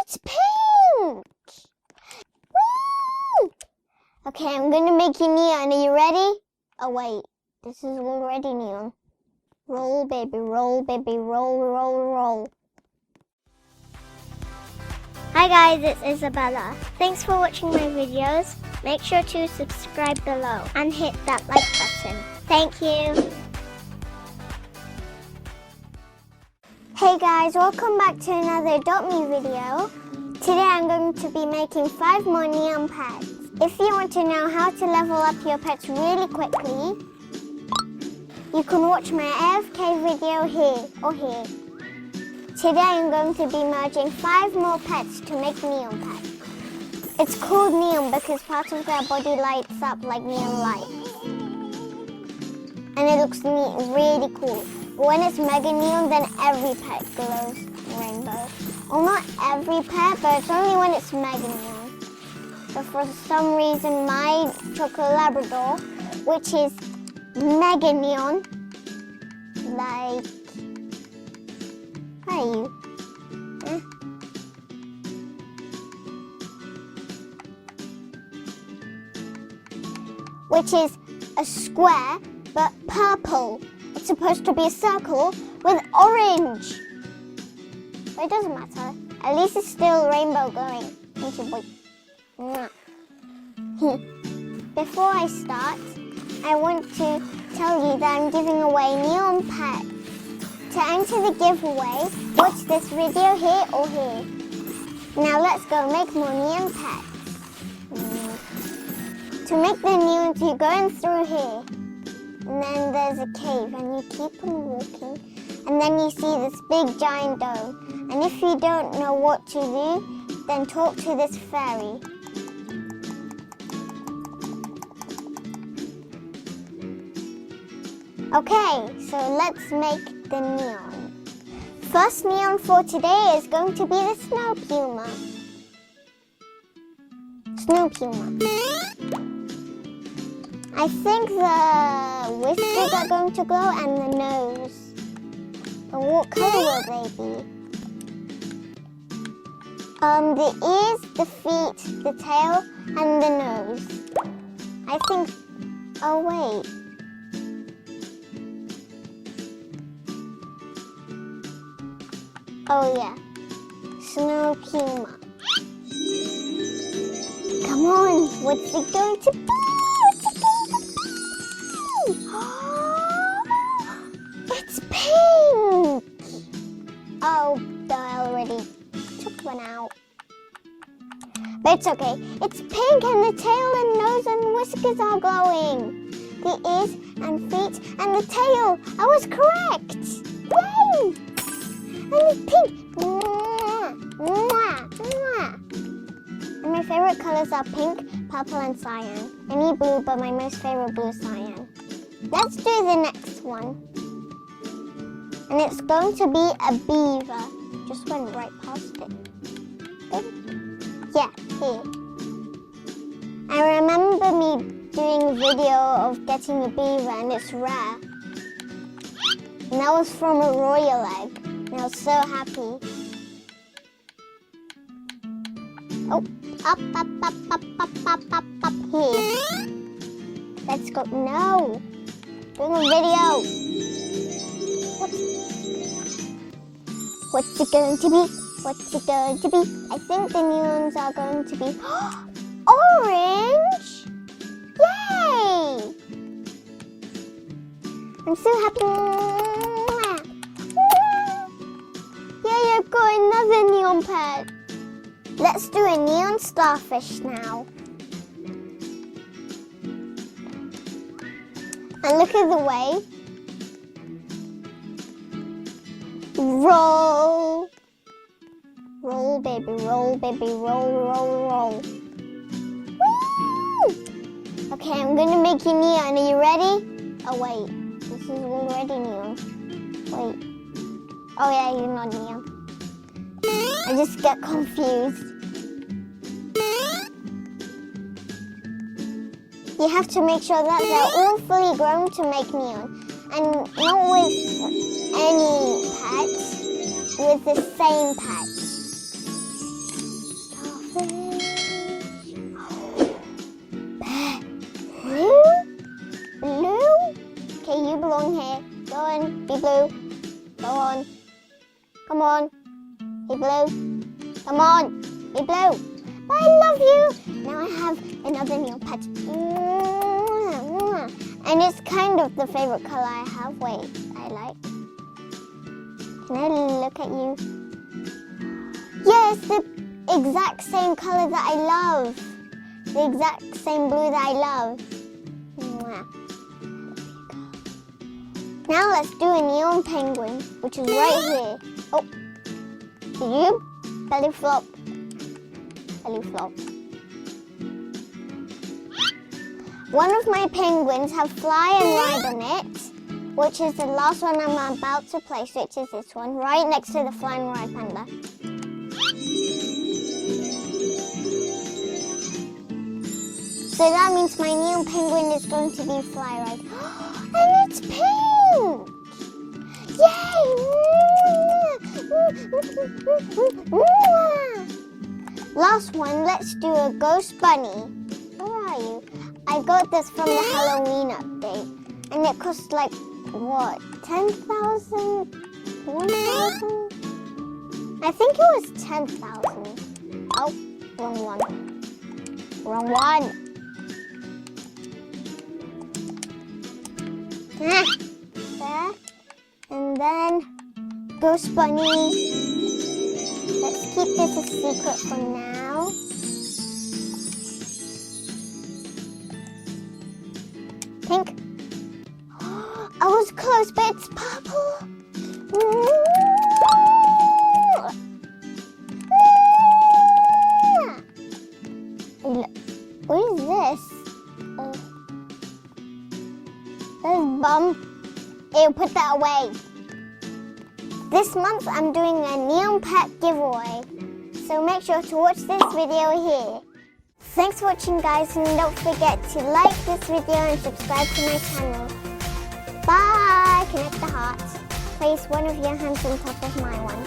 It's pink! Woo! Okay, I'm gonna make you neon. Are you ready? Oh wait, this is already neon. Roll, baby, roll, roll, roll. Hi guys, it's Isabella. Thanks for watching my videos. Make sure to subscribe below and hit that like button. Thank you. Hey guys, welcome back to another Adopt Me video. Today I'm going to be making 5 more neon pets. If you want to know how to level up your pets really quickly, you can watch my AFK video here or here. Today I'm going to be merging 5 more pets to make neon pets. It's called neon because part of their body lights up like neon lights. And it looks really cool. But when it's mega neon, then every pet glows rainbow. Well, not every pet, but it's only when it's mega neon. But for some reason, my Chocolate Labrador, which is mega neon, like, where are you? Huh? Which is a square, but purple. It's supposed to be a circle with orange. But it doesn't matter. At least it's still rainbow going into white. Before I start, I want to tell you that I'm giving away neon pets. To enter the giveaway, watch this video here or here. Now let's go make more neon pets. To make the neons, you go in through here. And then there's a cave and you keep on walking. And then you see this big giant dome. And if you don't know what to do, then talk to this fairy. Okay, so let's make the neon. First neon for today is going to be the Snow Puma. Snow Puma. I think the whiskers are going to glow and the nose. But what color will they be? The ears, the feet, the tail, and the nose. I think, oh wait. Oh yeah, Snow Puma. Come on, what's it going to be? It's pink! Oh, I already took one out. But it's okay. It's pink and the tail and nose and whiskers are glowing. The ears and feet and the tail. I was correct. Yay! And it's pink. Mwah, mwah, mwah. And my favorite colors are pink, purple and cyan. Any blue, but my most favorite blue is cyan. Let's do the next one. And it's going to be a beaver. Just went right past it. Good? Yeah, here. I remember me doing a video of getting a beaver and it's rare. And that was from a royal egg. And I was so happy. Oh, up, here. Let's go. No. Doing a video. What's it going to be? What's it going to be? I think the neons are going to be orange. Yay! I'm so happy. Yay, I've got another neon pet. Let's do a neon starfish now. And look at the wave. Roll. Roll, baby, roll, baby, roll, roll, roll. Woo! Okay, I'm gonna make you neon. Are you ready? Oh, wait. This is already neon. Wait. Oh, yeah, you're not neon. I just get confused. You have to make sure that they're all fully grown to make neon. And not with any pets, with the same pets. penguin. Be blue. Go on. Come on. Be blue. Come on. Be blue. But I love you. Now I have another Neopet. And it's kind of the favorite color I have. Wait, I like. Can I look at you? Yes, the exact same color that I love. The exact same blue that I love. Now let's do a neon penguin, which is right here. Oh, did you? Belly flop. Belly flop. One of my penguins have fly and ride on it, which is the last one I'm about to place, which is this one, right next to the fly and ride panda. So that means my neon penguin is going to be fly ride. And it's pink! Yay! Last one, let's do a ghost bunny. Where are you? I got this from the Halloween update. And it cost like, what, 10,000? 1,000? I think it was 10,000. Oh, wrong one. Wrong one. There. And then Ghost Bunny. Let's keep this a secret for now. Pink. I was close, but it's purple. What is this? Bum. Ew, put that away. This month I'm doing a neon pet giveaway, so make sure to watch this video here. Thanks for watching, guys, and don't forget to like this video and subscribe to my channel. Bye! Connect the hearts. Place one of your hands on top of my one.